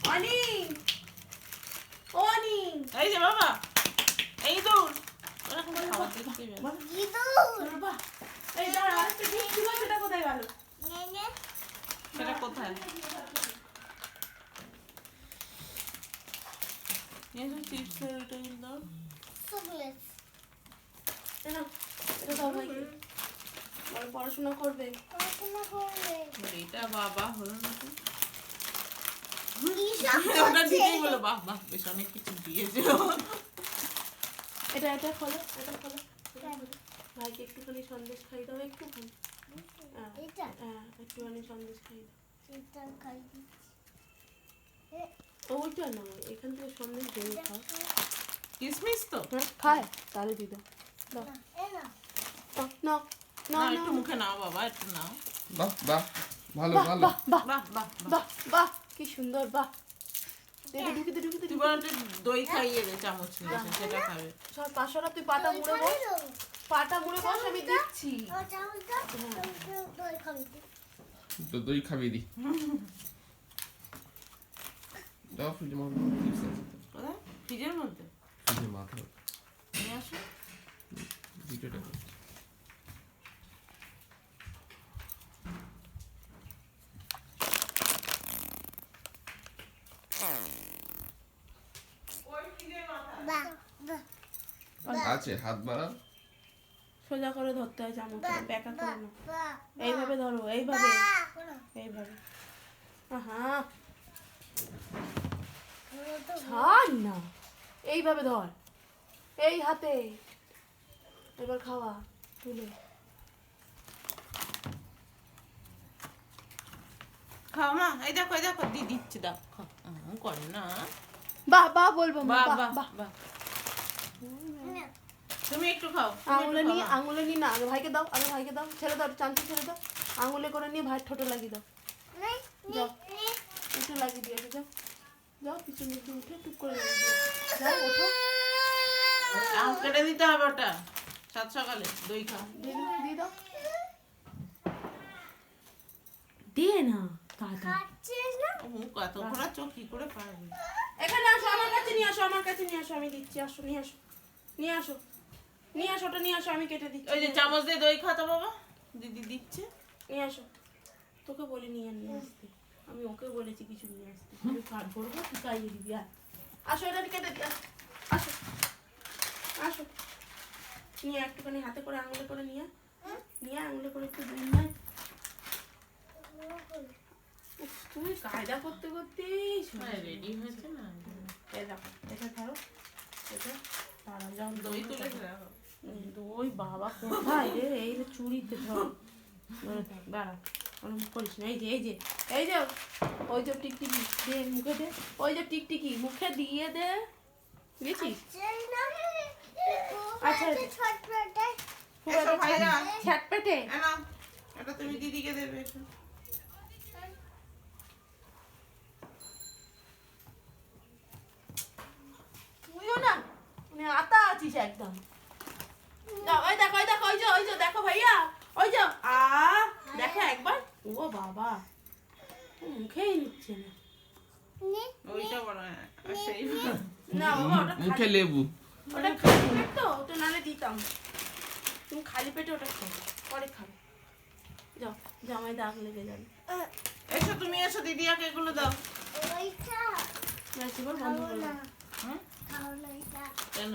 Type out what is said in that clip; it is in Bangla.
অনি অনি এই যে বাবা এই দৌড় ওরকম খাবার দেখতে বাবা এই দাঁড়া আরেকটা কি ছিল সেটা কোথায় গেল সেটা কোথায় এসব চিপসের ওইটা দাও এটা দাও ভাইকে বড় পড়াশোনা করবে এটা বাবা হলো না তো ওটা দিতেই বলো বাহ বাহ বেশ অনেক কিছু দিয়েছে এটা এটা খোলো ভাইকে একটুখানি সন্দেশ খাই দাও একটুখানি হ্যাঁ একটুখানি সন্দেশ খাই দাও ওইটা না এখান থেকে সন্দেশ দিয়ে খাও কিসমিস তো খায় তাহলে দি দাও না না একটু মুখে নাও বাবা একটু নাও বাহ বাহ ভালো ভালো বাহ বাহ বাহ বাহ বাহ বাহ কি সুন্দর বাহ ঢুকে তুই বরং একটু দই খাইয়ে দে চামচ নিয়ে এসে, সেটা খাবে সব পাশরা তুই পাটা মুড়ে বস আমি দিচ্ছি তো দই খাবি দি দাও ফ্রিজে মাথা কোথায় ফ্রিজের মধ্যে ফ্রিজে মাথা নিয়ে আসো ভিডিওটা আছে হাত বাড়া সোজা করে ধরতে হয় চামচ ব্যাকা করে না এইভাবে ধরো এইভাবে হ্যাঁ ছাড় না এইভাবে ধর এই হাতে এবার খাওয়া তুলে খাও মা এই দেখো দি দিচ্ছি দাও খাও করে না বাহ বাহ বলবো মা, বাহ বাহ বাহ বাহ বাহ তুমি একটু খাও আঙুলে নিয়ে না আগে ভাইকে দাও ছেড়ে দাও চামচে ছেড়ে দাও আঙুলে করে নিয়ে ভাইয়ের ঠোঁটে লাগিয়ে দাও যাও একটু লাগিয়ে দিয়েছে যাও পিছনে একটু উঠে টুক করে লাগিয়ে দিও যাও ওঠো আম কেটে দিতে হবে ওটা সাত সকালে দই খাও দিয়ে দাও দিয়ে না তাড়াতাড়ি মুখ এত ঘোরা চোখ কি করে পারবে এখানে আসো আমার কাছে নিয়ে আসো আমি দিচ্ছি আসো নিয়ে আসো ওটা নিয়ে আসো আমি কেটে দিচ্ছি ওই যে চামচ দিয়ে দই খাতো বাবা দিদি দিচ্ছে নিয়ে আসো তোকে বলি নিয়ে আসতে আমি ওকে বলেছি কিছু নিয়ে আসতে আমি কাট করবো তুই খাইয়ে দিবি আসো এটা কেটে দি আসো নিয়ে একটুখানি হাতে করে আঙুলে করে নিয়ে আঙুলে করে একটু দুই নয় তুমি কায়দা করতে রেডি হয়েছে না এই দেখো এটা ধরো এটা তারা যখন দই তুলে রাখো দই বাবা কোথায় রে এই যে চুরিতে ধর ধরে থাক দাঁড়া ওরকম করিস না এই যে ওই যে টিকটিকি দে মুখে দে ওই যে টিকটিকি মুখে দিয়ে দে বুঝেছিস আচ্ছা এসো ভাইরা ছ্যাটপেটে নাও এটা তুমি দিদিকে দেবে এসো তুইও না মানে আতা আছিস একদম যাও ওই দেখো ওই যে দেখো ভাইয়া ওই যে দেখো একবার ও বাবা মুখেই নিচ্ছে না ওইটা বড় সেই না বাবা ওটা মুখে লেবু ওটা খালি পেট তো ওটা নালে দিতাম তুমি খালি পেটে ওটা খাও পরে খাবে যাও জামাই দাগ লেগে যাবে এসো তুমি এসো দিদিয়াকে এগুলো দাও বন্ধ করে দাও। কেন